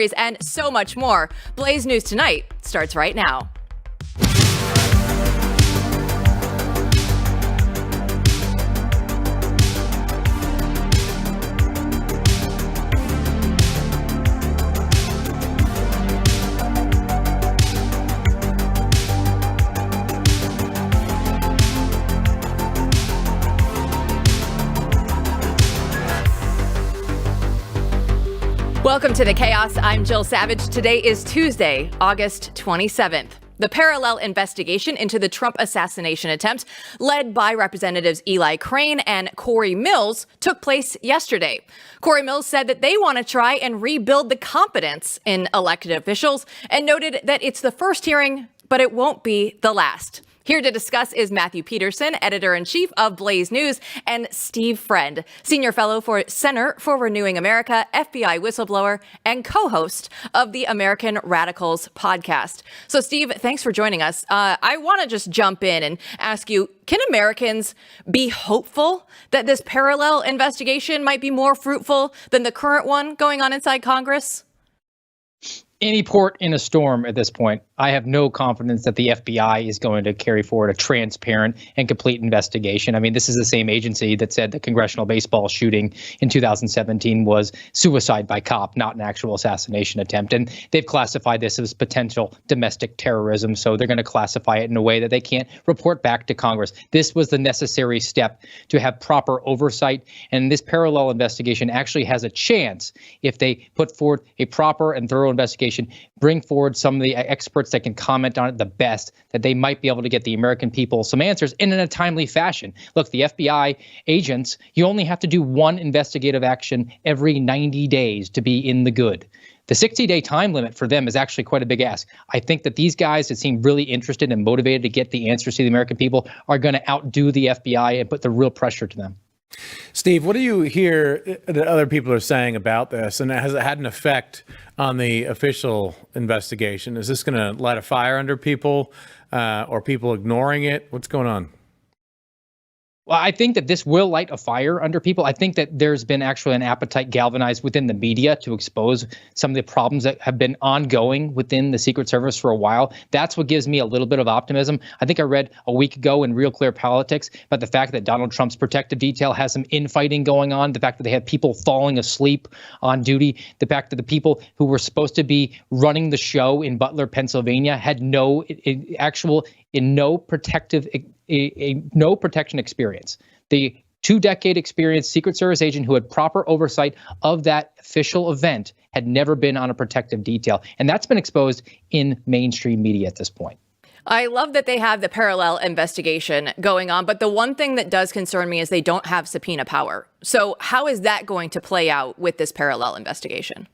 And so much more. Blaze News Tonight starts right now. Welcome to The Chaos. I'm Jill Savage. Today is Tuesday, August 27th. The parallel investigation into the Trump assassination attempt, led by Representatives Eli Crane and Cory Mills, took place yesterday. Cory Mills said that they want to try and rebuild the confidence in elected officials and noted that it's the first hearing, but it won't be the last. Here to discuss is Matthew Peterson, editor-in-chief of Blaze News, and Steve Friend, senior fellow for Center for Renewing America, FBI whistleblower, and co-host of the American Radicals podcast. So, Steve, thanks for joining us. I want to just jump in and ask you, can Americans be hopeful that this parallel investigation might be more fruitful than the current one going on inside Congress? Any port in a storm at this point. I have no confidence that the FBI is going to carry forward a transparent and complete investigation. I mean, this is the same agency that said the congressional baseball shooting in 2017 was suicide by cop, not an actual assassination attempt. And they've classified this as potential domestic terrorism. So they're going to classify it in a way that they can't report back to Congress. This was the necessary step to have proper oversight. And this parallel investigation actually has a chance, if they put forward a proper and thorough investigation, bring forward some of the experts that can comment on it the best, that they might be able to get the American people some answers in a timely fashion. Look, the FBI agents, you only have to do one investigative action every 90 days to be in the good. The 60-day time limit for them is actually quite a big ask. I think that these guys that seem really interested and motivated to get the answers to the American people are going to outdo the FBI and put the real pressure to them. Steve, what do you hear that other people are saying about this? And has it had an effect on the official investigation? Is this going to light a fire under people or people ignoring it? What's going on? Well, I think that this will light a fire under people. I think that there's been actually an appetite galvanized within the media to expose some of the problems that have been ongoing within the Secret Service for a while. That's what gives me a little bit of optimism. I think I read a week ago in Real Clear Politics about the fact that Donald Trump's protective detail has some infighting going on, the fact that they had people falling asleep on duty, the fact that the people who were supposed to be running the show in Butler, Pennsylvania had no protection experience. The 2-decade experience Secret Service agent who had proper oversight of that official event had never been on a protective detail. And that's been exposed in mainstream media at this point. I love that they have the parallel investigation going on, but the one thing that does concern me is they don't have subpoena power. So how is that going to play out with this parallel investigation?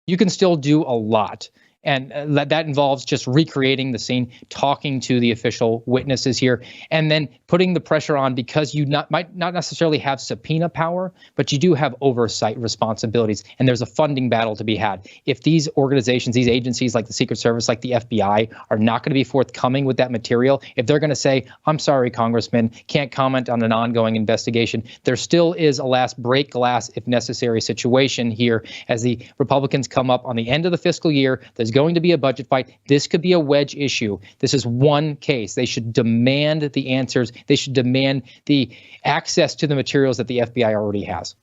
You can still do a lot. And that involves just recreating the scene, talking to the official witnesses here, and then putting the pressure on because you might not necessarily have subpoena power, but you do have oversight responsibilities. And there's a funding battle to be had. If these organizations, these agencies like the Secret Service, like the FBI, are not going to be forthcoming with that material, if they're going to say, I'm sorry, Congressman, can't comment on an ongoing investigation, there still is a last break glass, if necessary, situation here as the Republicans come up on the end of the fiscal year. There's going to be a budget fight. This could be a wedge issue. This is one case. They should demand the answers. They should demand the access to the materials that the FBI already has.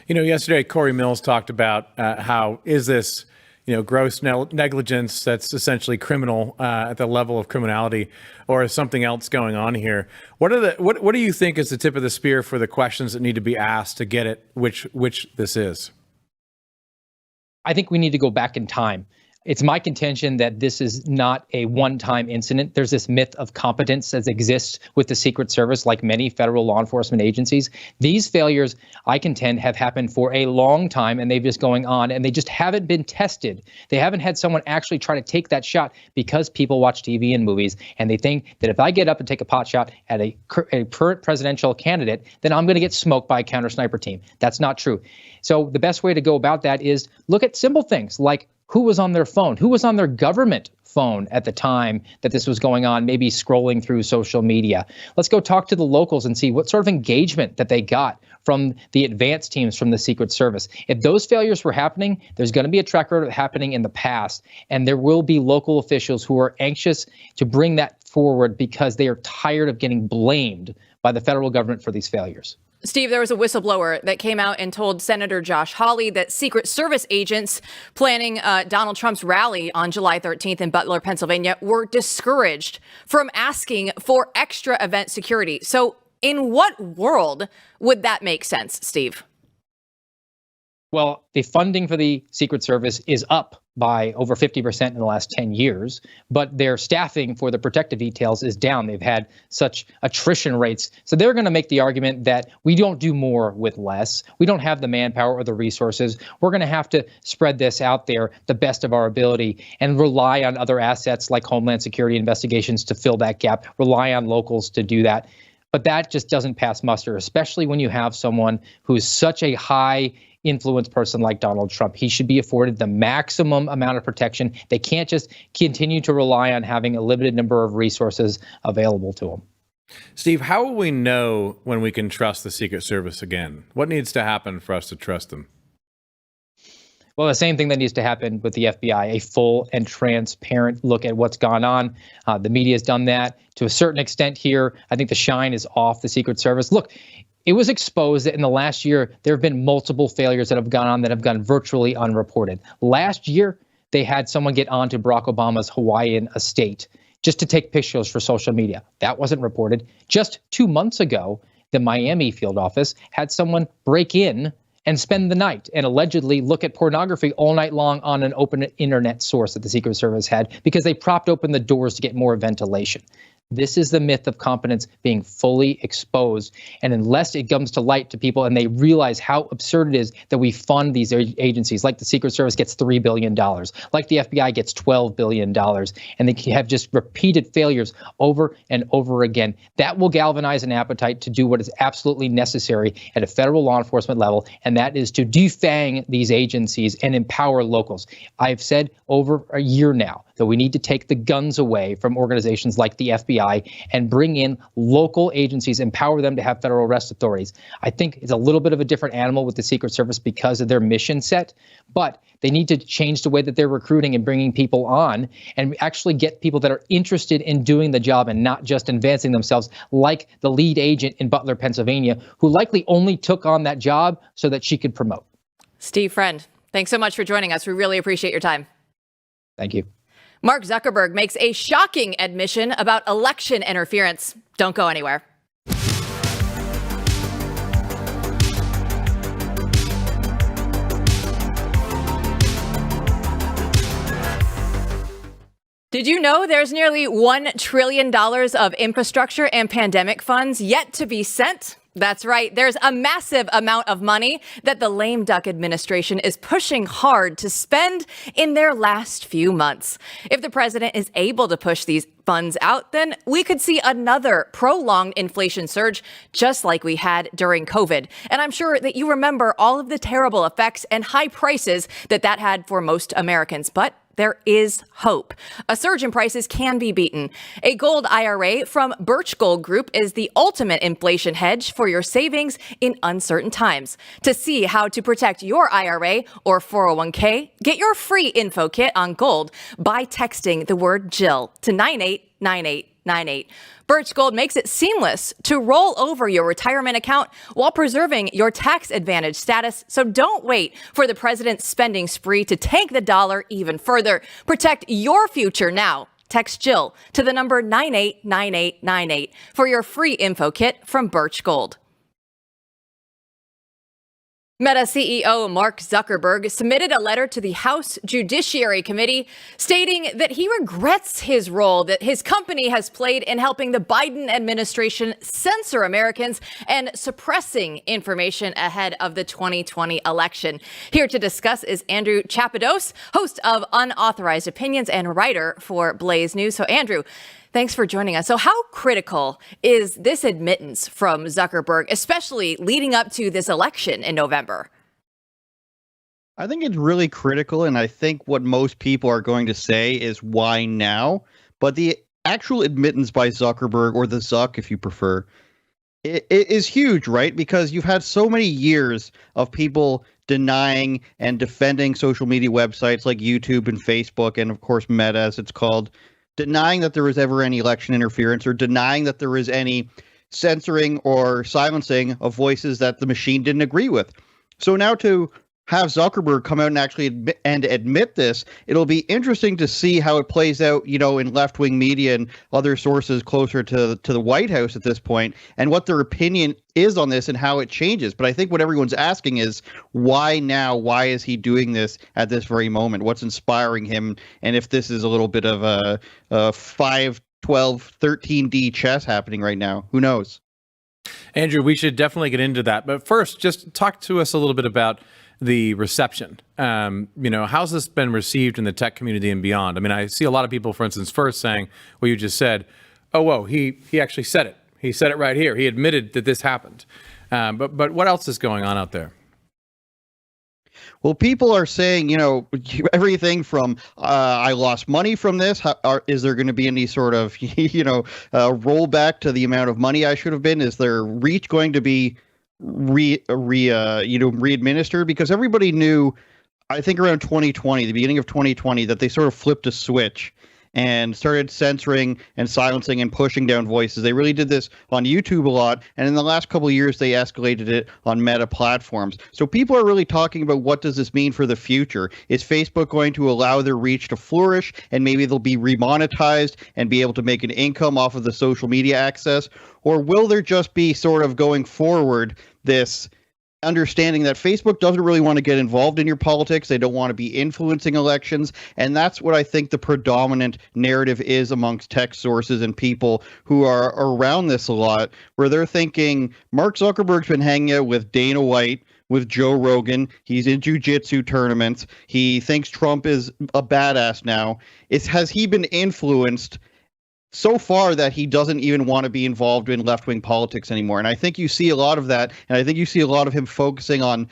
You know, yesterday, Cory Mills talked about how is this, gross negligence that's essentially criminal at the level of criminality, or is something else going on here? What do you think is the tip of the spear for the questions that need to be asked to get it which this is? I think we need to go back in time. It's my contention that this is not a one-time incident. There's this myth of competence that exists with the Secret Service, like many federal law enforcement agencies. These failures, I contend, have happened for a long time, and they've just going on, and they just haven't been tested. They haven't had someone actually try to take that shot because people watch TV and movies, and they think that if I get up and take a pot shot at a current presidential candidate, then I'm going to get smoked by a counter sniper team. That's not true. So the best way to go about that is look at simple things like who was on their phone, who was on their government phone at the time that this was going on, maybe scrolling through social media. Let's go talk to the locals and see what sort of engagement that they got from the advanced teams from the Secret Service. If those failures were happening, there's going to be a track record of happening in the past, and there will be local officials who are anxious to bring that forward because they are tired of getting blamed by the federal government for these failures. Steve, there was a whistleblower that came out and told Senator Josh Hawley that Secret Service agents planning Donald Trump's rally on July 13th in Butler, Pennsylvania, were discouraged from asking for extra event security. So in what world would that make sense, Steve? Well, the funding for the Secret Service is up by over 50% in the last 10 years, but their staffing for the protective details is down. They've had such attrition rates. So they're going to make the argument that we don't do more with less. We don't have the manpower or the resources. We're going to have to spread this out there the best of our ability and rely on other assets like Homeland Security investigations to fill that gap, rely on locals to do that. But that just doesn't pass muster, especially when you have someone who is such a high influence person like Donald Trump. He should be afforded the maximum amount of protection. They can't just continue to rely on having a limited number of resources available to them. Steve, how will we know when we can trust the Secret Service again? What needs to happen for us to trust them? Well, the same thing that needs to happen with the FBI, a full and transparent look at what's gone on. The media has done that to a certain extent here. I think the shine is off the Secret Service. Look, it was exposed that in the last year, there have been multiple failures that have gone on that have gone virtually unreported. Last year, they had someone get onto Barack Obama's Hawaiian estate just to take pictures for social media. That wasn't reported. Just 2 months ago, the Miami field office had someone break in and spend the night and allegedly look at pornography all night long on an open internet source that the Secret Service had because they propped open the doors to get more ventilation. This is the myth of competence being fully exposed. And unless it comes to light to people and they realize how absurd it is that we fund these agencies, like the Secret Service gets $3 billion, like the FBI gets $12 billion, and they have just repeated failures over and over again, that will galvanize an appetite to do what is absolutely necessary at a federal law enforcement level, and that is to defang these agencies and empower locals. I've said over a year now that we need to take the guns away from organizations like the FBI and bring in local agencies, empower them to have federal arrest authorities. I think it's a little bit of a different animal with the Secret Service because of their mission set, but they need to change the way that they're recruiting and bringing people on and actually get people that are interested in doing the job and not just advancing themselves, like the lead agent in Butler, Pennsylvania, who likely only took on that job so that she could promote. Steve Friend, thanks so much for joining us. We really appreciate your time. Thank you. Mark Zuckerberg makes a shocking admission about election interference. Don't go anywhere. Did you know there's nearly $1 trillion of infrastructure and pandemic funds yet to be sent? That's right. There's a massive amount of money that the lame duck administration is pushing hard to spend in their last few months. If the president is able to push these funds out, then we could see another prolonged inflation surge, just like we had during COVID. And I'm sure that you remember all of the terrible effects and high prices that had for most Americans. But there is hope. A surge in prices can be beaten. A gold IRA from Birch Gold Group is the ultimate inflation hedge for your savings in uncertain times. To see how to protect your IRA or 401k, get your free info kit on gold by texting the word Jill to 989898. Birch Gold makes it seamless to roll over your retirement account while preserving your tax advantage status. So don't wait for the president's spending spree to tank the dollar even further. Protect your future now. Text Jill to the number 989898 for your free info kit from Birch Gold. Meta CEO Mark Zuckerberg submitted a letter to the House Judiciary Committee stating that he regrets his role that his company has played in helping the Biden administration censor Americans and suppressing information ahead of the 2020 election. Here to discuss is Andrew Chapados, host of Unauthorized Opinions and writer for Blaze News. So, Andrew, thanks for joining us. So how critical is this admittance from Zuckerberg, especially leading up to this election in November? I think it's really critical, and I think what most people are going to say is why now? But the actual admittance by Zuckerberg, or the Zuck if you prefer, it is huge, right? Because you've had so many years of people denying and defending social media websites like YouTube and Facebook, and of course Meta, as it's called, denying that there was ever any election interference or denying that there was any censoring or silencing of voices that the machine didn't agree with. So now to have Zuckerberg come out and actually admit this, it'll be interesting to see how it plays out, in left-wing media and other sources closer to the White House at this point, and what their opinion is on this and how it changes. But I think what everyone's asking is, why now? Why is he doing this at this very moment? What's inspiring him? And if this is a little bit of a 5, 12, 13D chess happening right now, who knows? Andrew, we should definitely get into that. But first, just talk to us a little bit about the reception. How's this been received in the tech community and beyond? I mean, I see a lot of people, for instance, first saying what you just said, oh, whoa, he actually said it. He said it right here. He admitted that this happened. But what else is going on out there? Well, people are saying, everything from I lost money from this. Is there going to be any sort of, rollback to the amount of money I should have been? Is their reach going to be readministered? Because everybody knew, I think around 2020, the beginning of 2020, that they sort of flipped a switch and started censoring and silencing and pushing down voices. They really did this on YouTube a lot, and in the last couple of years, they escalated it on Meta platforms. So people are really talking about, what does this mean for the future? Is Facebook going to allow their reach to flourish, and maybe they'll be remonetized and be able to make an income off of the social media access? Or will there just be sort of going forward this understanding that Facebook doesn't really want to get involved in your politics. They don't want to be influencing elections. And that's what I think the predominant narrative is amongst tech sources and people who are around this a lot, where they're thinking Mark Zuckerberg's been hanging out with Dana White, with Joe Rogan. He's in jiu-jitsu tournaments. He thinks Trump is a badass now. Has he been influenced so far that he doesn't even want to be involved in left-wing politics anymore? And I think you see a lot of that, and I think you see a lot of him focusing on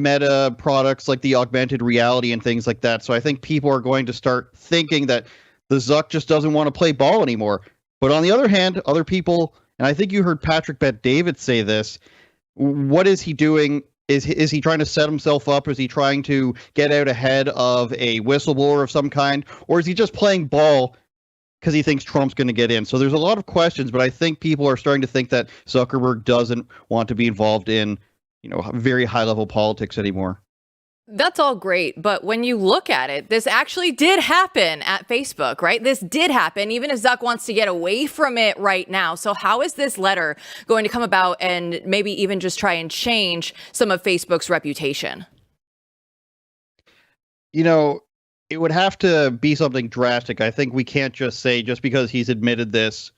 Meta products like the augmented reality and things like that. So I think people are going to start thinking that the Zuck just doesn't want to play ball anymore. But on the other hand, other people, and I think you heard Patrick Bet-David say this, what is he doing? Is he trying to set himself up? Is he trying to get out ahead of a whistleblower of some kind? Or is he just playing ball because he thinks Trump's going to get in? So there's a lot of questions, but I think people are starting to think that Zuckerberg doesn't want to be involved in, very high-level politics anymore. That's all great, but when you look at it, this actually did happen at Facebook, right? This did happen, even if Zuck wants to get away from it right now. So how is this letter going to come about and maybe even just try and change some of Facebook's reputation? It would have to be something drastic. I think we can't just say, just because he's admitted this,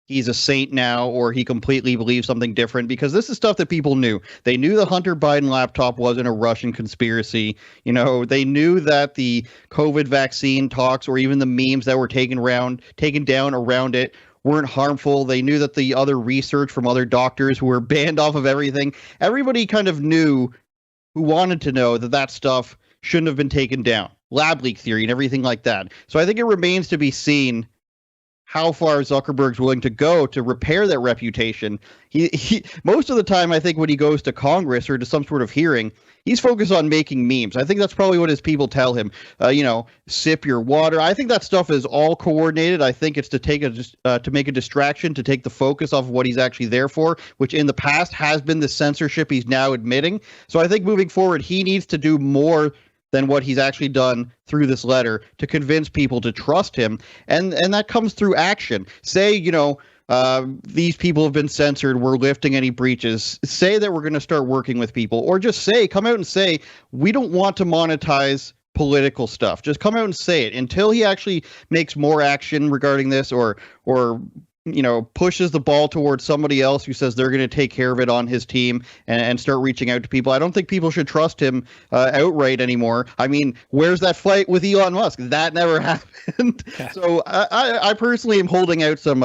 he's a saint now, or he completely believes something different, because this is stuff that people knew. They knew the Hunter Biden laptop wasn't a Russian conspiracy. They knew that the COVID vaccine talks, or even the memes that were taken down around it, weren't harmful. They knew that the other research from other doctors who were banned off of everything, everybody kind of knew, who wanted to know, that stuff shouldn't have been taken down. Lab leak theory and everything like that. So I think it remains to be seen how far Zuckerberg's willing to go to repair that reputation. He most of the time, I think, when he goes to Congress or to some sort of hearing, he's focused on making memes. I think that's probably what his people tell him. Sip your water. I think that stuff is all coordinated. I think it's to make a distraction, to take the focus off of what he's actually there for, which in the past has been the censorship he's now admitting. So I think moving forward, he needs to do more than what he's actually done through this letter to convince people to trust him. And that comes through action. Say, these people have been censored, we're lifting any breaches. Say that we're going to start working with people, or just come out and say, we don't want to monetize political stuff. Just come out and say it. Until he actually makes more action regarding this, or pushes the ball towards somebody else who says they're going to take care of it on his team and start reaching out to people. I don't think people should trust him outright anymore. I mean, where's that fight with Elon Musk? That never happened. So I personally am holding out some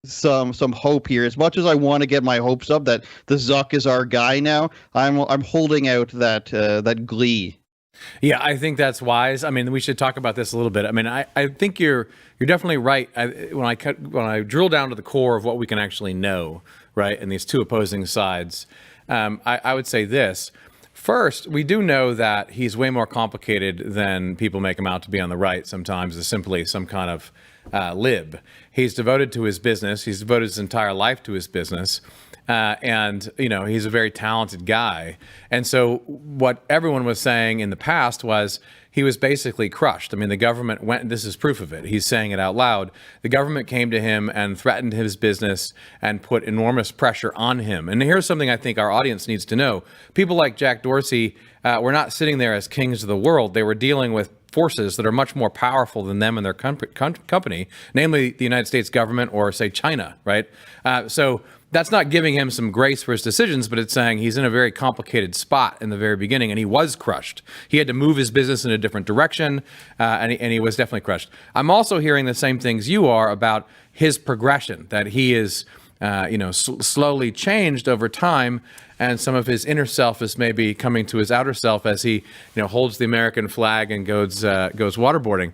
some hope here. As much as I want to get my hopes up that the Zuck is our guy now, I'm holding out that glee. Yeah, I think that's wise. I mean, we should talk about this a little bit. I mean, I think you're definitely right. When I drill down to the core of what we can actually know, right, and these two opposing sides, I would say this. First, we do know that he's way more complicated than people make him out to be on the right sometimes, as simply some kind of lib. He's devoted to his business. He's devoted his entire life to his business. And, he's a very talented guy. And so what everyone was saying in the past was he was basically crushed. I mean, the government went, this is proof of it. He's saying it out loud. The government came to him and threatened his business and put enormous pressure on him. And here's something I think our audience needs to know. People like Jack Dorsey were not sitting there as kings of the world. They were dealing with forces that are much more powerful than them and their company, namely the United States government or, say, China, right? So that's not giving him some grace for his decisions, but it's saying he's in a very complicated spot in the very beginning, and he was crushed. He had to move his business in a different direction, and he was definitely crushed. I'm also hearing the same things you are about his progression, that he is slowly changed over time, and some of his inner self is maybe coming to his outer self as he holds the American flag and goes waterboarding.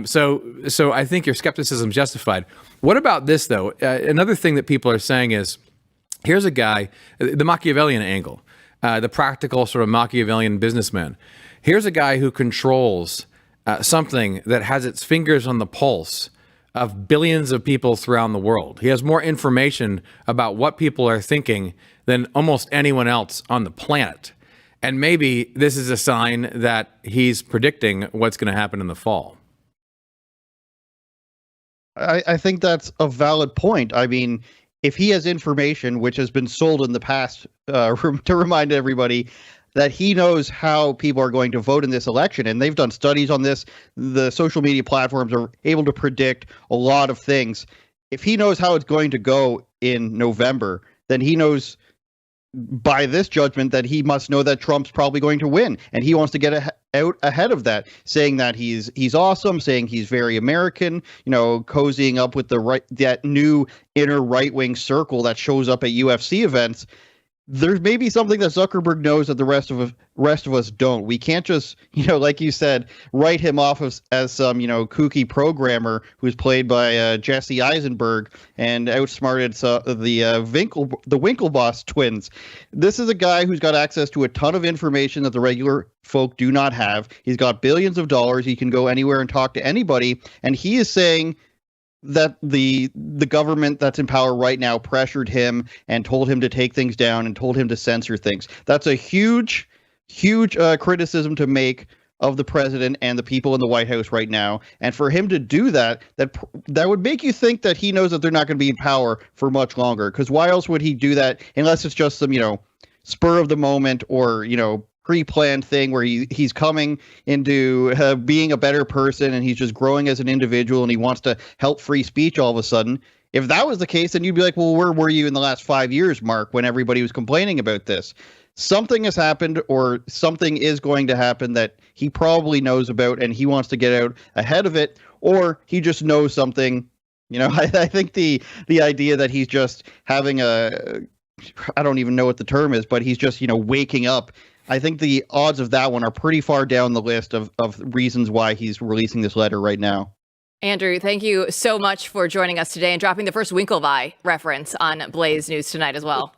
So I think your skepticism is justified. What about this, though? Another thing that people are saying is, here's a guy, the Machiavellian angle, the practical sort of Machiavellian businessman. Here's a guy who controls something that has its fingers on the pulse of billions of people throughout the world. He has more information about what people are thinking than almost anyone else on the planet. And maybe this is a sign that he's predicting what's going to happen in the fall. I think that's a valid point. I mean, if he has information which has been sold in the past, to remind everybody that he knows how people are going to vote in this election, and they've done studies on this, the social media platforms are able to predict a lot of things. If he knows how it's going to go in November, then he knows by this judgment that he must know that Trump's probably going to win, and he wants to get out ahead of that, saying that he's awesome, saying he's very American, cozying up with that new inner right-wing circle that shows up at UFC events. There's maybe something that Zuckerberg knows that the rest of us don't. We can't just, like you said, write him off as some, kooky programmer who's played by Jesse Eisenberg and outsmarted the Winklevoss twins. This is a guy who's got access to a ton of information that the regular folk do not have. He's got billions of dollars. He can go anywhere and talk to anybody. And he is saying that the government that's in power right now pressured him and told him to take things down and told him to censor things. That's a huge criticism to make of the president and the people in the White House right now. And for him to do that would make you think that he knows that they're not going to be in power for much longer. Because why else would he do that unless it's just some, spur of the moment or, pre-planned thing where he's coming into being a better person and he's just growing as an individual and he wants to help free speech all of a sudden. If that was the case, then you'd be like, well, where were you in the last 5 years, Mark, when everybody was complaining about this? Something has happened or something is going to happen that he probably knows about and he wants to get out ahead of it, or he just knows something. I think the idea that he's just having I don't even know what the term is, but he's just, waking up. I think the odds of that one are pretty far down the list of reasons why he's releasing this letter right now. Andrew, thank you so much for joining us today and dropping the first Winklevi reference on Blaze News tonight as well.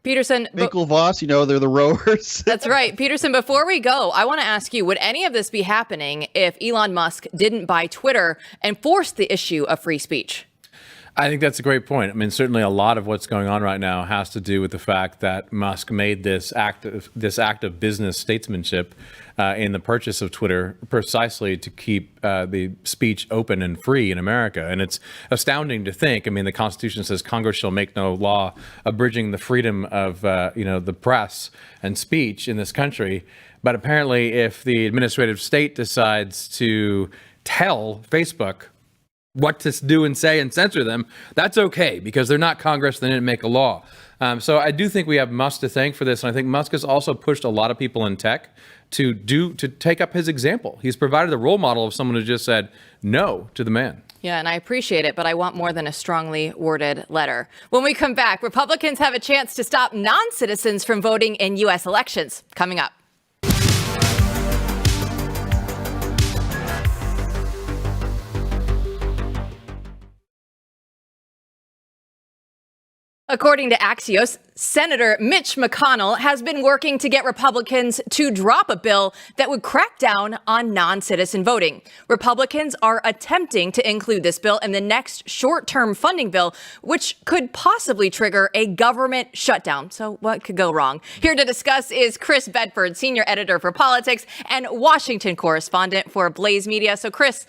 Peterson. Winklevoss, they're the rowers. That's right. Peterson, before we go, I want to ask you, would any of this be happening if Elon Musk didn't buy Twitter and force the issue of free speech? I think that's a great point. I mean, certainly a lot of what's going on right now has to do with the fact that Musk made this act of business statesmanship in the purchase of Twitter precisely to keep the speech open and free in America. And it's astounding to think. I mean, the Constitution says Congress shall make no law abridging the freedom of the press and speech in this country. But apparently, if the administrative state decides to tell Facebook what to do and say and censor them, that's okay because they're not Congress. They didn't make a law. So I do think we have Musk to thank for this. And I think Musk has also pushed a lot of people in tech to take up his example. He's provided a role model of someone who just said no to the man. Yeah, and I appreciate it, but I want more than a strongly worded letter. When we come back, Republicans have a chance to stop non-citizens from voting in U.S. elections. Coming up. According to Axios, Senator Mitch McConnell has been working to get Republicans to drop a bill that would crack down on non-citizen voting. Republicans are attempting to include this bill in the next short-term funding bill, which could possibly trigger a government shutdown. So what could go wrong? Here to discuss is Chris Bedford, senior editor for politics and Washington correspondent for Blaze Media. So Chris,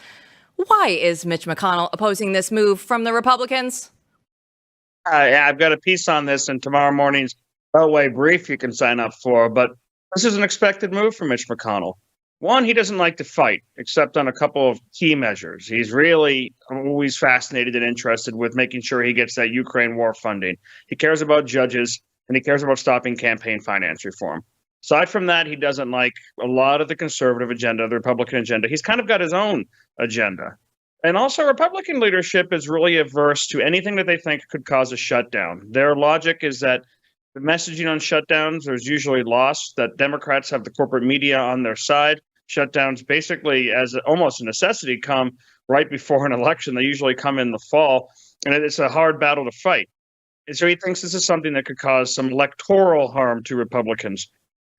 why is Mitch McConnell opposing this move from the Republicans? Yeah, I've got a piece on this in tomorrow morning's Beltway brief you can sign up for, but this is an expected move from Mitch McConnell. One, he doesn't like to fight, except on a couple of key measures. He's really always fascinated and interested with making sure he gets that Ukraine war funding. He cares about judges, and he cares about stopping campaign finance reform. Aside from that, he doesn't like a lot of the conservative agenda, the Republican agenda. He's kind of got his own agenda. And also, Republican leadership is really averse to anything that they think could cause a shutdown. Their logic is that the messaging on shutdowns is usually lost, that Democrats have the corporate media on their side. Shutdowns basically, as almost a necessity, come right before an election. They usually come in the fall, and it's a hard battle to fight. And so he thinks this is something that could cause some electoral harm to Republicans.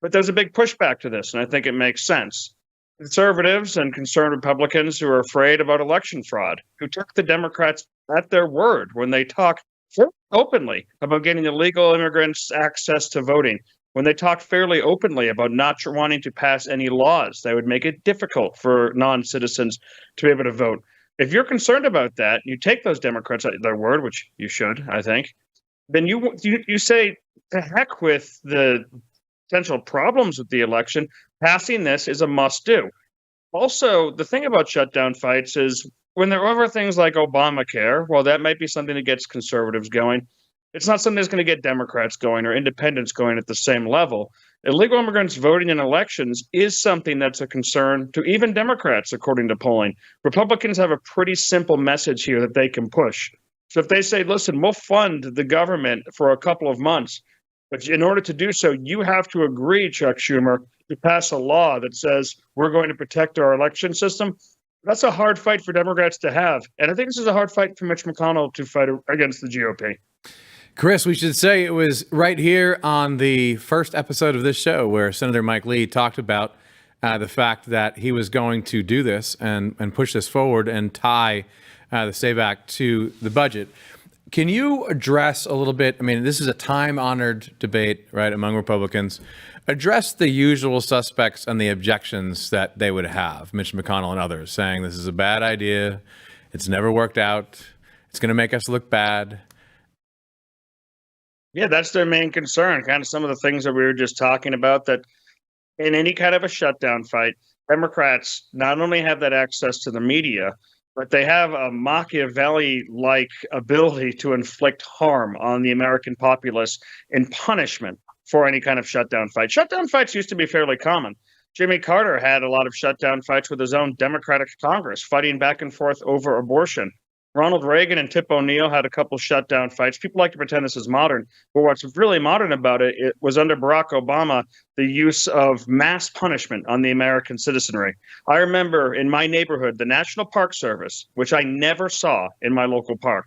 But there's a big pushback to this, and I think it makes sense. Conservatives and concerned Republicans who are afraid about election fraud, who took the Democrats at their word when they talk openly about getting illegal immigrants access to voting, when they talked fairly openly about not wanting to pass any laws that would make it difficult for non-citizens to be able to vote. If you're concerned about that, you take those Democrats at their word, which you should, I think, then you say, to heck with the potential problems with the election. Passing this is a must-do. Also, the thing about shutdown fights is when they're over things like Obamacare, well, that might be something that gets conservatives going. It's not something that's going to get Democrats going or independents going at the same level. Illegal immigrants voting in elections is something that's a concern to even Democrats, according to polling. Republicans have a pretty simple message here that they can push. So if they say, listen, we'll fund the government for a couple of months, but in order to do so, you have to agree, Chuck Schumer, to pass a law that says we're going to protect our election system. That's a hard fight for Democrats to have. And I think this is a hard fight for Mitch McConnell to fight against the GOP. Chris, we should say it was right here on the first episode of this show where Senator Mike Lee talked about the fact that he was going to do this and push this forward and tie the SAVE Act to the budget. Can you address a little bit, I mean, this is a time-honored debate, right, among Republicans. Address the usual suspects and the objections that they would have, Mitch McConnell and others, saying this is a bad idea, it's never worked out, it's going to make us look bad. Yeah, that's their main concern, kind of some of the things that we were just talking about, that in any kind of a shutdown fight, Democrats not only have that access to the media, but they have a Machiavelli-like ability to inflict harm on the American populace in punishment for any kind of shutdown fight. Shutdown fights used to be fairly common. Jimmy Carter had a lot of shutdown fights with his own Democratic Congress, fighting back and forth over abortion. Ronald Reagan and Tip O'Neill had a couple shutdown fights. People like to pretend this is modern, but what's really modern about it, it was under Barack Obama, the use of mass punishment on the American citizenry. I remember in my neighborhood, the National Park Service, which I never saw in my local park,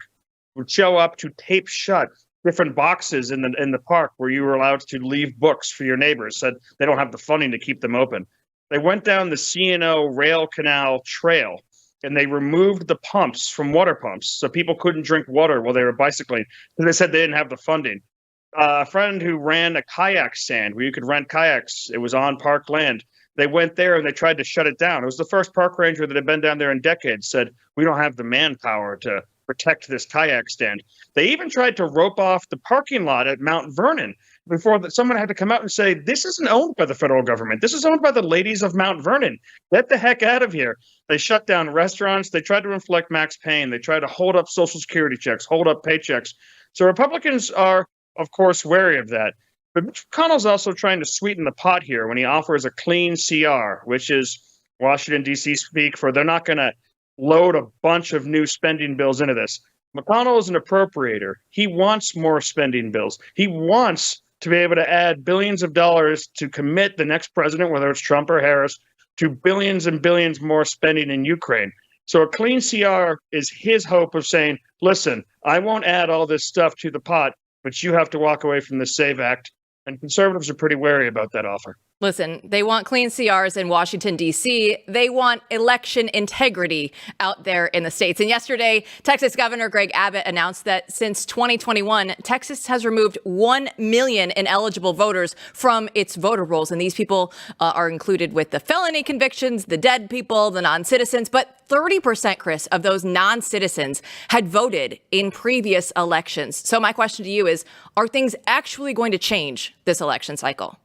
would show up to tape shut different boxes in the park where you were allowed to leave books for your neighbors, said they don't have the funding to keep them open. They went down the C&O Rail Canal Trail, and they removed the pumps from water pumps so people couldn't drink water while they were bicycling because they said they didn't have the funding. A friend who ran a kayak stand where you could rent kayaks, it was on park land. They went there and they tried to shut it down. It was the first park ranger that had been down there in decades, said, we don't have the manpower to protect this kayak stand. They even tried to rope off the parking lot at Mount Vernon before that someone had to come out and say, this isn't owned by the federal government. This is owned by the ladies of Mount Vernon. Get the heck out of here. They shut down restaurants. They tried to inflict max pain. They tried to hold up Social Security checks, hold up paychecks. So Republicans are, of course, wary of that. But Mitch McConnell's also trying to sweeten the pot here when he offers a clean CR, which is Washington, D.C. speak for they're not going to load a bunch of new spending bills into this. McConnell is an appropriator. He wants more spending bills. He wants to be able to add billions of dollars to commit the next president, whether it's Trump or Harris, to billions and billions more spending in Ukraine. So a clean CR is his hope of saying, listen, I won't add all this stuff to the pot, but you have to walk away from the SAVE Act. And conservatives are pretty wary about that offer. Listen, they want clean CRs in Washington, D.C. They want election integrity out there in the states. And yesterday, Texas Governor Greg Abbott announced that since 2021, Texas has removed 1 million ineligible voters from its voter rolls. And these people are included with the felony convictions, the dead people, the non-citizens. But 30%, Chris, of those non-citizens had voted in previous elections. So my question to you is, are things actually going to change this election cycle?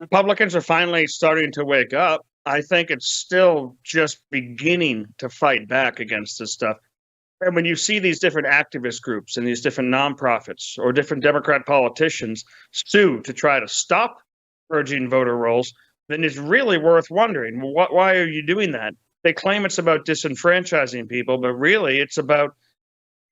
Republicans are finally starting to wake up. I think it's still just beginning to fight back against this stuff. And when you see these different activist groups and these different nonprofits or different Democrat politicians sue to try to stop purging voter rolls, then it's really worth wondering, why are you doing that? They claim it's about disenfranchising people, but really it's about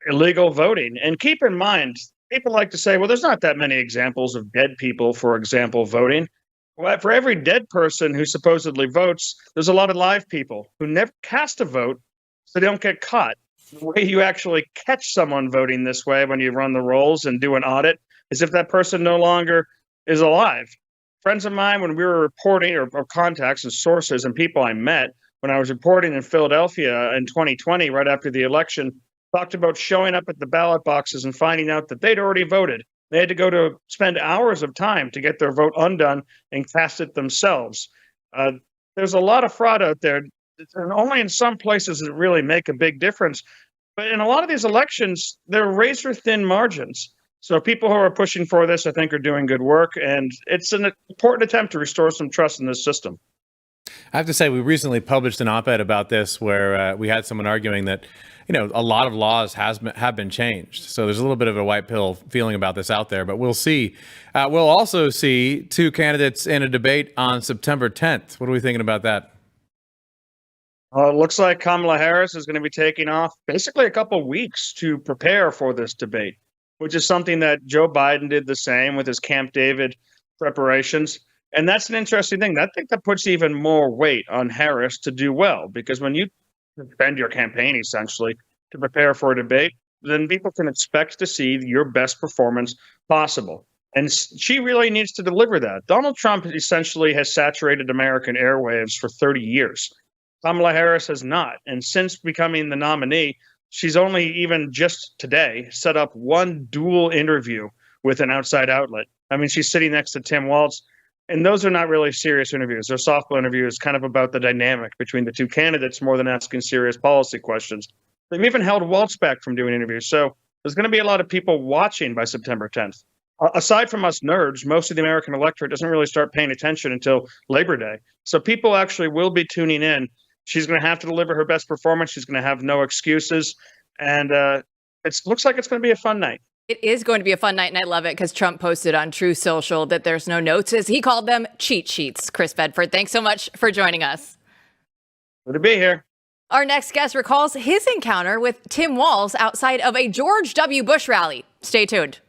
illegal voting. And keep in mind, people like to say, well, there's not that many examples of dead people, for example, voting. Well, for every dead person who supposedly votes, there's a lot of live people who never cast a vote, so they don't get caught. The way you actually catch someone voting this way when you run the rolls and do an audit is if that person no longer is alive. Friends of mine, when we were reporting, or contacts and sources and people I met when I was reporting in Philadelphia in 2020, right after the election, talked about showing up at the ballot boxes and finding out that they'd already voted. They had to go to spend hours of time to get their vote undone and cast it themselves. There's a lot of fraud out there, and only in some places does it really make a big difference. But in a lot of these elections, they're razor-thin margins. So people who are pushing for this, I think, are doing good work, and it's an important attempt to restore some trust in this system. I have to say, we recently published an op-ed about this where we had someone arguing that, a lot of laws have been changed. So there's a little bit of a white pill feeling about this out there, but we'll see. We'll also see two candidates in a debate on September 10th. What are we thinking about that? It looks like Kamala Harris is going to be taking off basically a couple of weeks to prepare for this debate, which is something that Joe Biden did the same with his Camp David preparations. And that's an interesting thing. I think that puts even more weight on Harris to do well, because when you spend your campaign essentially to prepare for a debate, then people can expect to see your best performance possible. And she really needs to deliver that. Donald Trump essentially has saturated American airwaves for 30 years. Kamala Harris has not. And since becoming the nominee, she's only even just today set up one dual interview with an outside outlet. I mean, she's sitting next to Tim Walz. And those are not really serious interviews. They're softball interviews, kind of about the dynamic between the two candidates more than asking serious policy questions. They've even held Walz back from doing interviews. So there's going to be a lot of people watching by September 10th. Aside from us nerds, most of the American electorate doesn't really start paying attention until Labor Day. So people actually will be tuning in. She's going to have to deliver her best performance. She's going to have no excuses. And it looks like it's going to be a fun night. It is going to be a fun night, and I love it because Trump posted on True Social that there's no notes, as he called them cheat sheets. Chris Bedford, thanks so much for joining us. Good to be here. Our next guest recalls his encounter with Tim Walz outside of a George W. Bush rally. Stay tuned.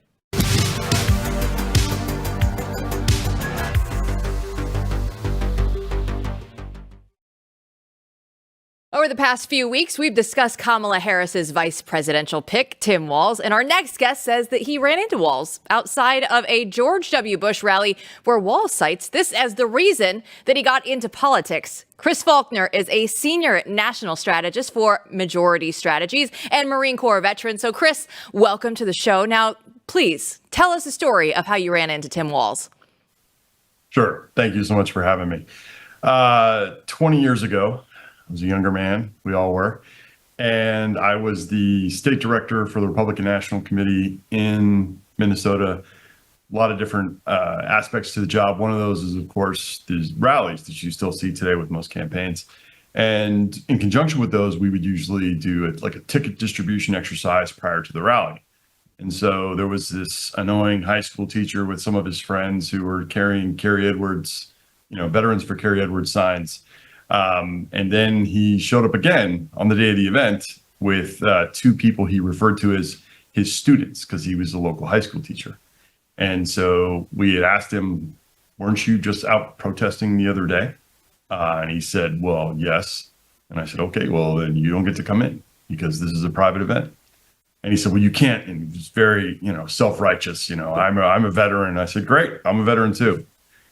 Over the past few weeks, we've discussed Kamala Harris's vice presidential pick, Tim Walz, and our next guest says that he ran into Walz outside of a George W. Bush rally, where Walz cites this as the reason that he got into politics. Chris Faulkner is a senior national strategist for Majority Strategies and Marine Corps veteran. So, Chris, welcome to the show. Now, please tell us the story of how you ran into Tim Walz. Sure. Thank you so much for having me. 20 years ago, I was a younger man, we all were, and I was the state director for the Republican National Committee in Minnesota lot of different aspects to the job. One of those is, of course, these rallies that you still see today with most campaigns. And in conjunction with those, we would usually do like a ticket distribution exercise prior to the rally. And so there was this annoying high school teacher with some of his friends who were carrying Carrie Edwards, Veterans for Carrie Edwards signs. And then he showed up again on the day of the event with two people he referred to as his students, because he was a local high school teacher. And so we had asked him, weren't you just out protesting the other day? And he said, well, yes. And I said, okay, well, then you don't get to come in because this is a private event. And he said, well, you can't. And he was very, self-righteous. I'm a veteran. I said, great, I'm a veteran too.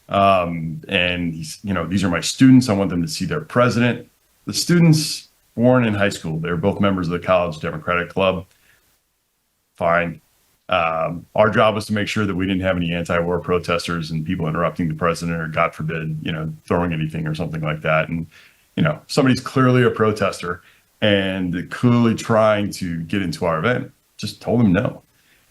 And he's, these are my students. I want them to see their president. The students born in high school, they're both members of the College Democratic Club. Fine. Our job was to make sure that we didn't have any anti-war protesters and people interrupting the president or, God forbid, throwing anything or something like that. And, somebody's clearly a protester and clearly trying to get into our event. Just told him no.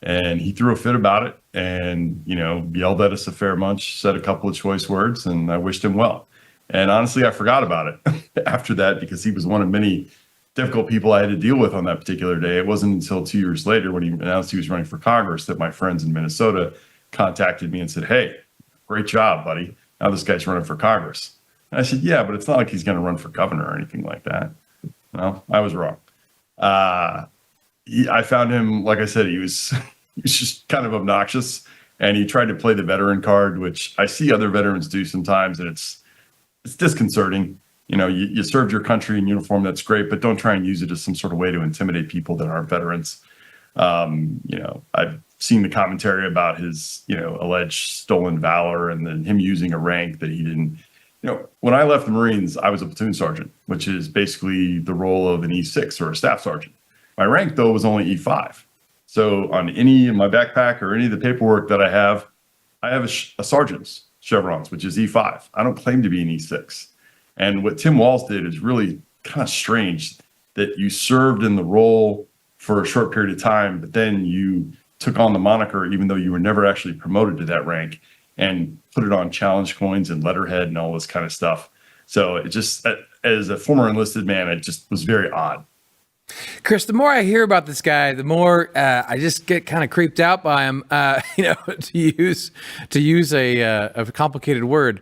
And he threw a fit about it and, yelled at us a fair bunch, said a couple of choice words, and I wished him well. And honestly, I forgot about it after that because he was one of many difficult people I had to deal with on that particular day. It wasn't until 2 years later when he announced he was running for Congress that my friends in Minnesota contacted me and said, hey, great job, buddy. Now this guy's running for Congress. And I said, yeah, but it's not like he's going to run for governor or anything like that. No, I was wrong. I found him, like I said, he was just kind of obnoxious, and he tried to play the veteran card, which I see other veterans do sometimes, and it's disconcerting. You served your country in uniform, that's great, but don't try and use it as some sort of way to intimidate people that aren't veterans. I've seen the commentary about his, alleged stolen valor and then him using a rank that he didn't. When I left the Marines, I was a platoon sergeant, which is basically the role of an E6 or a staff sergeant. My rank, though, was only E5. So on any of my backpack or any of the paperwork that I have a sergeant's chevrons, which is E5. I don't claim to be an E6. And what Tim Walz did is really kind of strange, that you served in the role for a short period of time, but then you took on the moniker, even though you were never actually promoted to that rank, and put it on challenge coins and letterhead and all this kind of stuff. So it just, as a former enlisted man, it just was very odd. Chris, the more I hear about this guy, the more I just get kind of creeped out by him. To use a complicated word.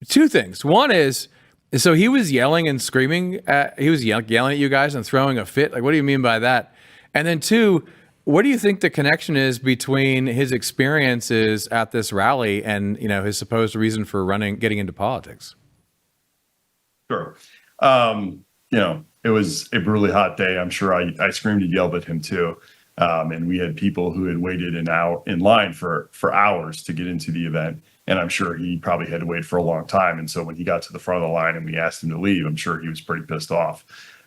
Two things. One is, so he was yelling and screaming. He was yelling at you guys and throwing a fit. Like, what do you mean by that? And then two, what do you think the connection is between his experiences at this rally and his supposed reason for getting into politics? Sure. It was a brutally hot day. I'm sure I screamed and yelled at him too. And we had people who had waited in line for hours to get into the event. And I'm sure he probably had to wait for a long time. And so when he got to the front of the line and we asked him to leave, I'm sure he was pretty pissed off.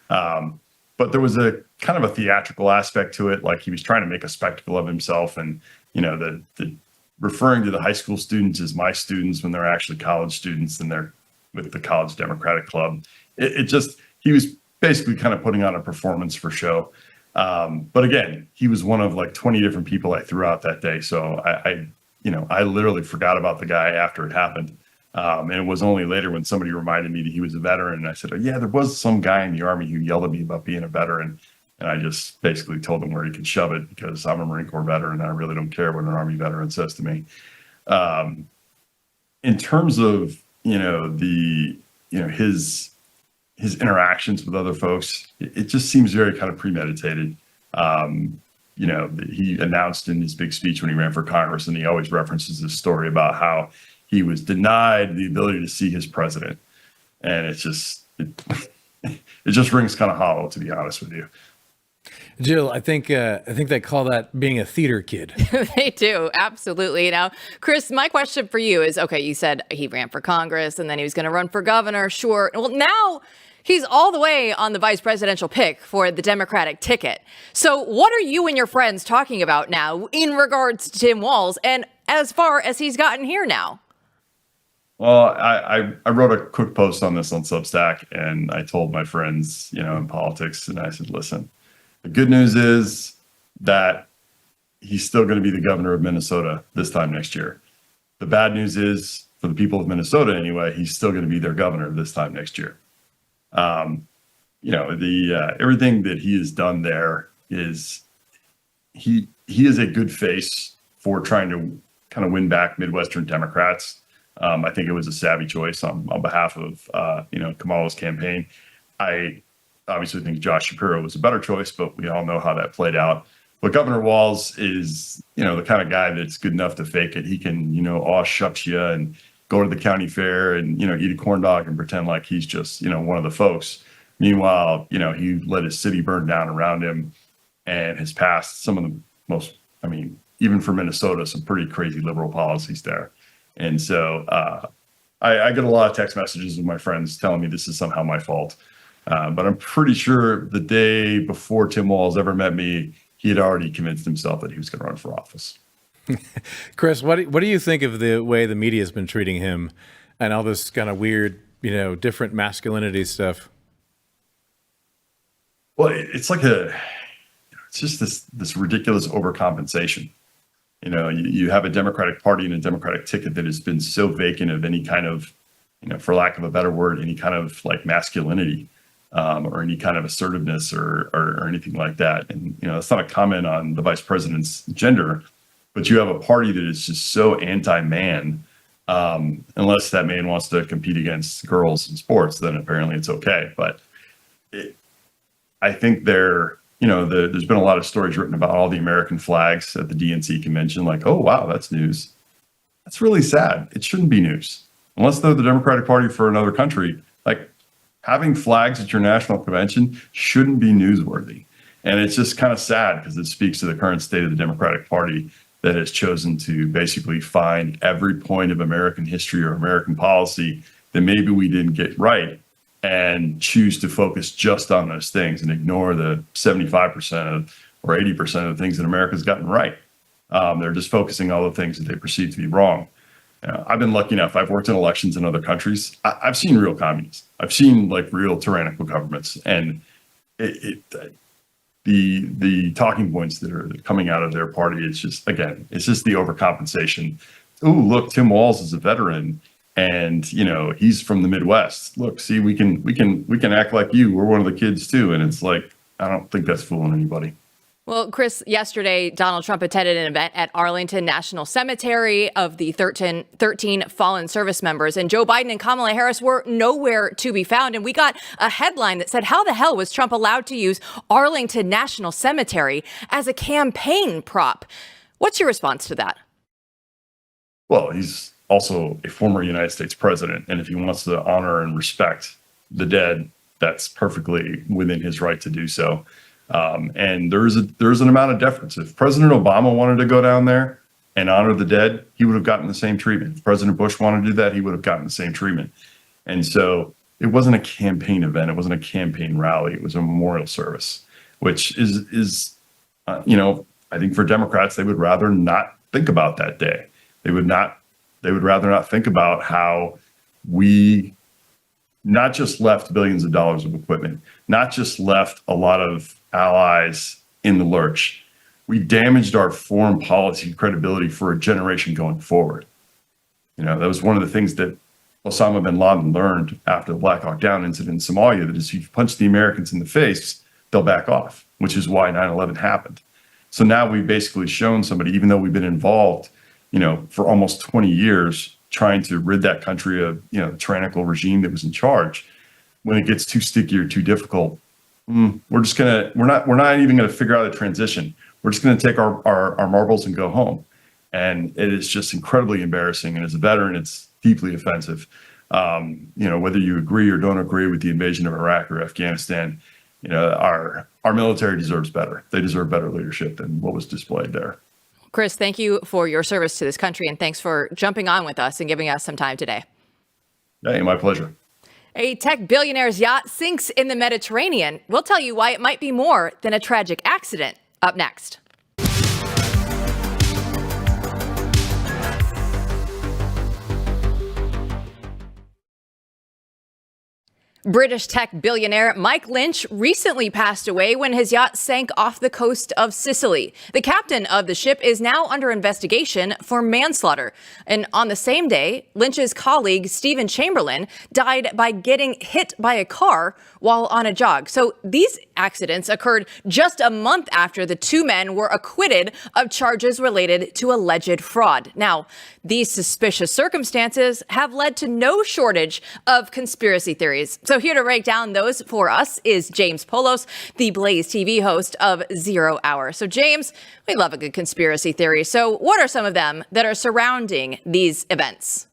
But there was a kind of a theatrical aspect to it. Like he was trying to make a spectacle of himself. And, the referring to the high school students as my students when they're actually college students and they're with the College Democratic Club. He was basically kind of putting on a performance for show. But again, he was one of like 20 different people I threw out that day. So I literally forgot about the guy after it happened. And it was only later when somebody reminded me that he was a veteran. And I said, oh, yeah, there was some guy in the Army who yelled at me about being a veteran. And I just basically told him where he could shove it because I'm a Marine Corps veteran. And I really don't care what an Army veteran says to me. In terms of, his interactions with other folks, it just seems very kind of premeditated. He announced in his big speech when he ran for Congress, and he always references this story about how he was denied the ability to see his president. And it just rings kind of hollow, to be honest with you. Jill, I think they call that being a theater kid. They do. Absolutely. Now, Chris, my question for you is, okay, you said he ran for Congress and then he was going to run for governor. Sure. Well, now he's all the way on the vice presidential pick for the Democratic ticket. So what are you and your friends talking about now in regards to Tim Walz and as far as he's gotten here now? Well, I wrote a quick post on this on Substack, and I told my friends, in politics, and I said, listen, the good news is that he's still going to be the governor of Minnesota this time next year. The bad news is, for the people of Minnesota anyway, he's still going to be their governor this time next year. Everything that he has done there is he is a good face for trying to kind of win back Midwestern Democrats. I think it was a savvy choice on behalf of Kamala's campaign. I obviously think Josh Shapiro was a better choice, but we all know how that played out. But Governor Walz is, the kind of guy that's good enough to fake it. He can, aw shucks you and go to the county fair and, eat a corn dog and pretend like he's just, one of the folks. Meanwhile, he let his city burn down around him and has passed some of the most, even for Minnesota, some pretty crazy liberal policies there. And so I get a lot of text messages with my friends telling me this is somehow my fault. But I'm pretty sure the day before Tim Walz ever met me, he had already convinced himself that he was going to run for office. Chris, what do you think of the way the media has been treating him and all this kind of weird, different masculinity stuff? Well, it's like it's just this ridiculous overcompensation. You have a Democratic Party and a Democratic ticket that has been so vacant of any kind of, for lack of a better word, any kind of like masculinity or any kind of assertiveness or anything like that. And, it's not a comment on the vice president's gender, but you have a party that is just so anti-man, unless that man wants to compete against girls in sports, then apparently it's okay. But I think there's been a lot of stories written about all the American flags at the DNC convention, like, oh, wow, that's news. That's really sad. It shouldn't be news. Unless they're the Democratic Party for another country, like having flags at your national convention shouldn't be newsworthy. And it's just kind of sad because it speaks to the current state of the Democratic Party that has chosen to basically find every point of American history or American policy that maybe we didn't get right and choose to focus just on those things and ignore the 75% or 80% of the things that America's gotten right. They're just focusing on all the things that they perceive to be wrong. I've been lucky enough. I've worked in elections in other countries. I've seen real communists. I've seen like real tyrannical governments, and the talking points that are coming out of their party, it's just the overcompensation. Oh, look, Tim Walz is a veteran. And, he's from the Midwest. Look, see, we can act like you. We're one of the kids, too. And it's like, I don't think that's fooling anybody. Well, Chris, yesterday, Donald Trump attended an event at Arlington National Cemetery of the 13 fallen service members. And Joe Biden and Kamala Harris were nowhere to be found. And we got a headline that said, how the hell was Trump allowed to use Arlington National Cemetery as a campaign prop? What's your response to that? Well, he's also a former United States president. And if he wants to honor and respect the dead, that's perfectly within his right to do so. And there's an amount of deference. If President Obama wanted to go down there and honor the dead, he would have gotten the same treatment. If President Bush wanted to do that, he would have gotten the same treatment. And so it wasn't a campaign event. It wasn't a campaign rally. It was a memorial service, which is I think for Democrats, they would rather not think about that day. They would rather not think about how we not just left billions of dollars of equipment, not just left a lot of allies in the lurch. We damaged our foreign policy credibility for a generation going forward. That was one of the things that Osama bin Laden learned after the Black Hawk Down incident in Somalia, that if you punch the Americans in the face, they'll back off, which is why 9/11 happened. So now we've basically shown somebody, even though we've been involved for almost 20 years, trying to rid that country of, the tyrannical regime that was in charge. When it gets too sticky or too difficult, we're not even going to figure out a transition. We're just going to take our marbles and go home. And it is just incredibly embarrassing. And as a veteran, it's deeply offensive. Whether you agree or don't agree with the invasion of Iraq or Afghanistan, our military deserves better. They deserve better leadership than what was displayed there. Chris, thank you for your service to this country, and thanks for jumping on with us and giving us some time today. Hey, my pleasure. A tech billionaire's yacht sinks in the Mediterranean. We'll tell you why it might be more than a tragic accident. Up next. British tech billionaire Mike Lynch recently passed away when his yacht sank off the coast of Sicily. The captain of the ship is now under investigation for manslaughter. And on the same day, Lynch's colleague, Stephen Chamberlain, died by getting hit by a car while on a jog. So these accidents occurred just a month after the two men were acquitted of charges related to alleged fraud. Now, these suspicious circumstances have led to no shortage of conspiracy theories. So here to break down those for us is James Poulos, the BlazeTV host of 0 Hour. So James, we love a good conspiracy theory. So what are some of them that are surrounding these events?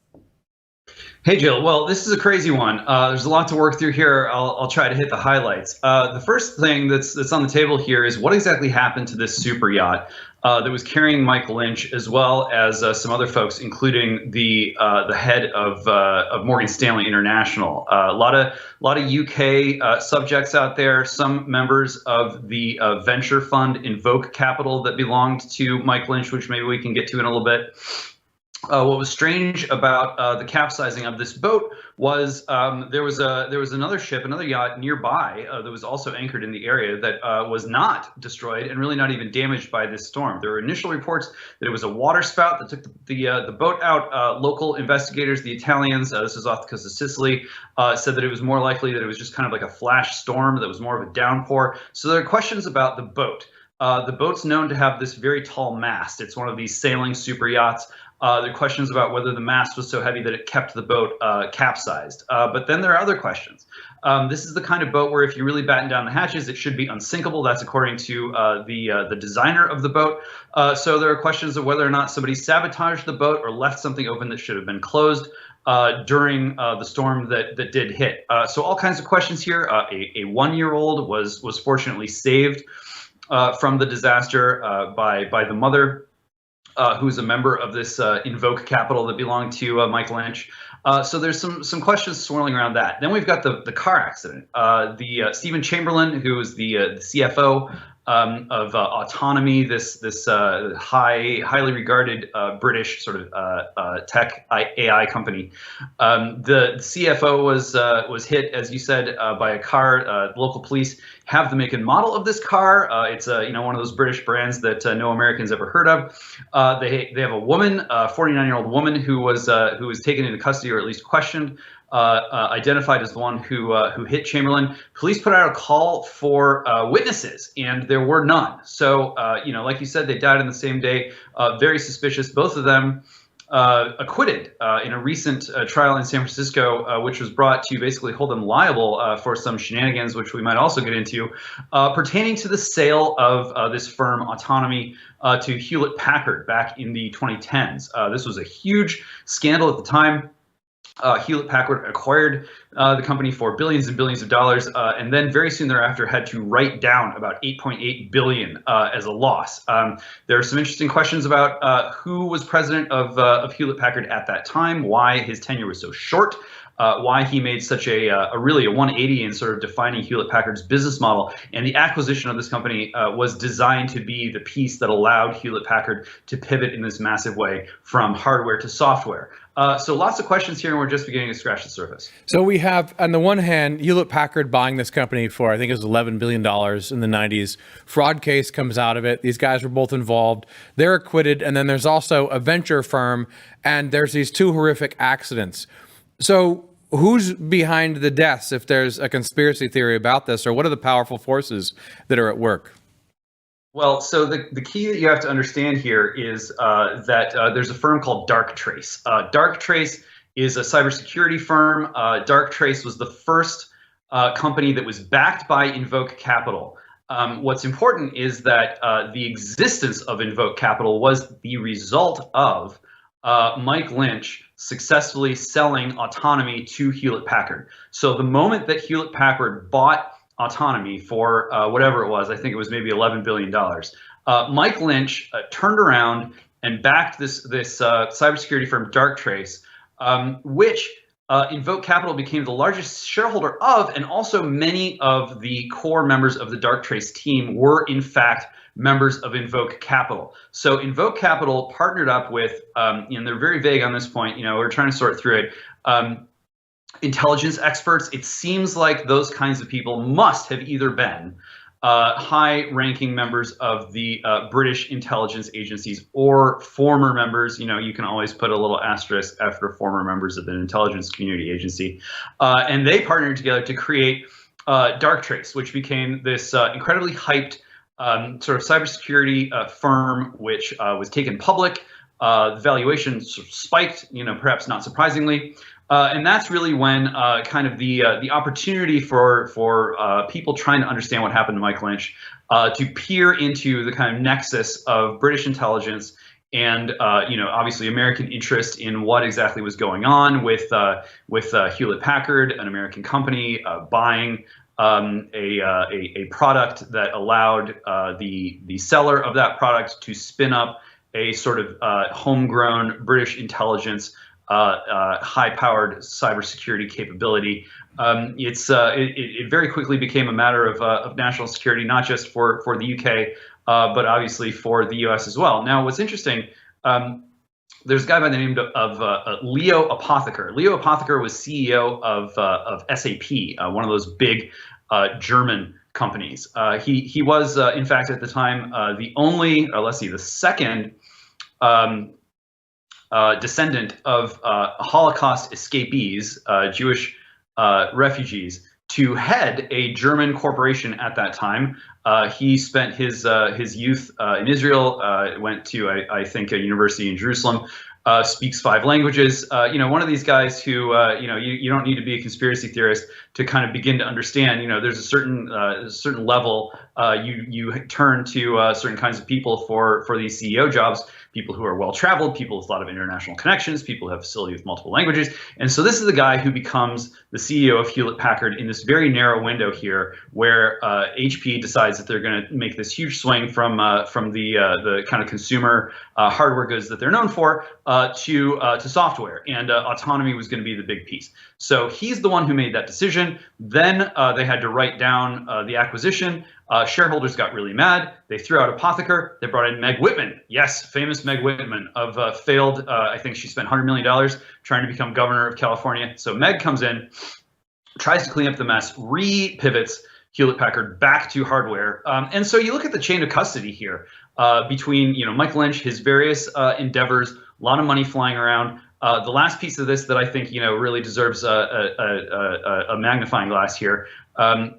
Hey, Jill. Well, this is a crazy one. There's a lot to work through here. I'll try to hit the highlights. The first thing that's on the table here is what exactly happened to this super yacht that was carrying Mike Lynch, as well as some other folks, including the head of Morgan Stanley International. A lot of UK subjects out there. Some members of the venture fund Invoke Capital that belonged to Mike Lynch, which maybe we can get to in a little bit. What was strange about the capsizing of this boat was there was another ship, another yacht nearby that was also anchored in the area that was not destroyed and really not even damaged by this storm. There were initial reports that it was a water spout that took the boat out. Local investigators, the Italians, this is off the coast of Sicily, said that it was more likely that it was just kind of like a flash storm that was more of a downpour. So there are questions about the boat. The boat's known to have this very tall mast. It's one of these sailing super yachts. There are questions about whether the mast was so heavy that it kept the boat capsized. But then there are other questions. This is the kind of boat where if you really batten down the hatches, it should be unsinkable. That's according to the designer of the boat. So there are questions of whether or not somebody sabotaged the boat or left something open that should have been closed during the storm that did hit. So all kinds of questions here. A one-year-old was fortunately saved from the disaster by the mother, who's a member of this Invoke Capital that belonged to Mike Lynch. So there's some questions swirling around that. Then we've got the car accident. Stephen Chamberlain, who is the CFO of Autonomy, this highly regarded British sort of tech AI company. The CFO was hit, as you said, by a car. Local police have the make and model of this car. It's one of those British brands that no Americans ever heard of. They have a woman, a 49-year-old woman who was taken into custody, or at least questioned, identified as the one who hit Chamberlain. Police put out a call for witnesses, and there were none. So like you said, they died on the same day. Very suspicious. Both of them acquitted in a recent trial in San Francisco, which was brought to basically hold them liable for some shenanigans, which we might also get into, pertaining to the sale of this firm Autonomy to Hewlett Packard back in the 2010s. This was a huge scandal at the time. Hewlett Packard acquired the company for billions and billions of dollars, and then very soon thereafter had to write down about $8.8 billion as a loss. There are some interesting questions about who was president of Hewlett Packard at that time, why his tenure was so short, why he made such a really a 180 in sort of defining Hewlett Packard's business model. And the acquisition of this company was designed to be the piece that allowed Hewlett Packard to pivot in this massive way from hardware to software. So lots of questions here, and we're just beginning to scratch the surface. So we have, on the one hand, Hewlett Packard buying this company for, I think it was $11 billion in the 90s. Fraud case comes out of it. These guys were both involved. They're acquitted. And then there's also a venture firm, and there's these two horrific accidents. So who's behind the deaths, if there's a conspiracy theory about this, or what are the powerful forces that are at work? Well, so the key that you have to understand here is that there's a firm called Darktrace. Darktrace is a cybersecurity firm. Darktrace was the first company that was backed by Invoke Capital. What's important is that the existence of Invoke Capital was the result of Mike Lynch successfully selling Autonomy to Hewlett Packard. So the moment that Hewlett Packard bought Autonomy for whatever it was, I think it was maybe $11 billion. Mike Lynch turned around and backed this cybersecurity firm Darktrace, which Invoke Capital became the largest shareholder of, and also many of the core members of the Darktrace team were in fact members of Invoke Capital. So Invoke Capital partnered up with, and they're very vague on this point, we're trying to sort through it. intelligence experts. It seems like those kinds of people must have either been high-ranking members of the British intelligence agencies or former members. You know, you can always put a little asterisk after former members of an intelligence community agency. And they partnered together to create Darktrace, which became this incredibly hyped sort of cybersecurity firm, which was taken public. The valuation sort of spiked, you know, perhaps not surprisingly. And that's really when kind of the opportunity for people trying to understand what happened to Mike Lynch to peer into the kind of nexus of British intelligence and you know, obviously American interest in what exactly was going on with Hewlett Packard, an American company, buying a product that allowed the seller of that product to spin up a sort of homegrown British intelligence high-powered cybersecurity capability. It very quickly became a matter of national security, not just for the UK, but obviously for the US as well. Now, what's interesting, there's a guy by the name of Leo Apotheker. Leo Apotheker was CEO of SAP, one of those big German companies. He was, in fact, at the time, the second descendant of Holocaust escapees, Jewish refugees, to head a German corporation at that time. He spent his youth in Israel, went to, I think, a university in Jerusalem, speaks 5 languages. You know, one of these guys who, you know, you don't need to be a conspiracy theorist to kind of begin to understand, you know, there's a certain level you turn to certain kinds of people for these CEO jobs. People who are well-traveled, people with a lot of international connections, people who have facility with multiple languages. And so this is the guy who becomes the CEO of Hewlett Packard in this very narrow window here, where HP decides that they're going to make this huge swing from the kind of consumer hardware goods that they're known for to software, and autonomy was going to be the big piece. So he's the one who made that decision. Then they had to write down the acquisition. Shareholders got really mad. They threw out Apotheker. They brought in Meg Whitman. Yes, famous Meg Whitman of failed, I think she spent $100 million trying to become governor of California. So Meg comes in, tries to clean up the mess, re-pivots Hewlett Packard back to hardware. And so you look at the chain of custody here between, you know, Mike Lynch, his various endeavors, a lot of money flying around. The last piece of this that I think, you know, really deserves a magnifying glass here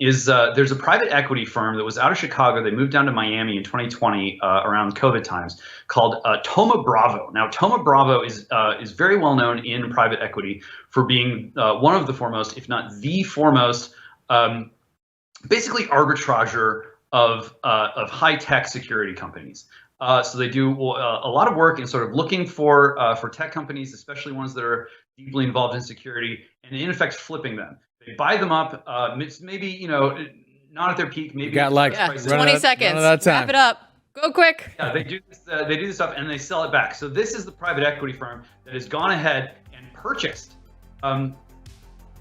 is there's a private equity firm that was out of Chicago. They moved down to Miami in 2020 around COVID times, called Thoma Bravo. Now, Thoma Bravo is very well known in private equity for being one of the foremost, if not the foremost, basically arbitrager of high-tech security companies. So they do a lot of work in sort of looking for tech companies, especially ones that are deeply involved in security, and in effect flipping them. They buy them up, maybe, you know, not at their peak. Maybe got like 20 seconds. Wrap it up. Go quick. Yeah, they do this stuff and they sell it back. So this is the private equity firm that has gone ahead and purchased the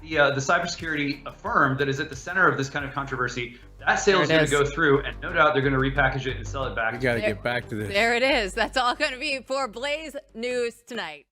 cybersecurity firm that is at the center of this kind of controversy. That sale is going to go through, and no doubt they're going to repackage it and sell it back. You got to get back to this. There it is. That's all going to be for Blaze News tonight.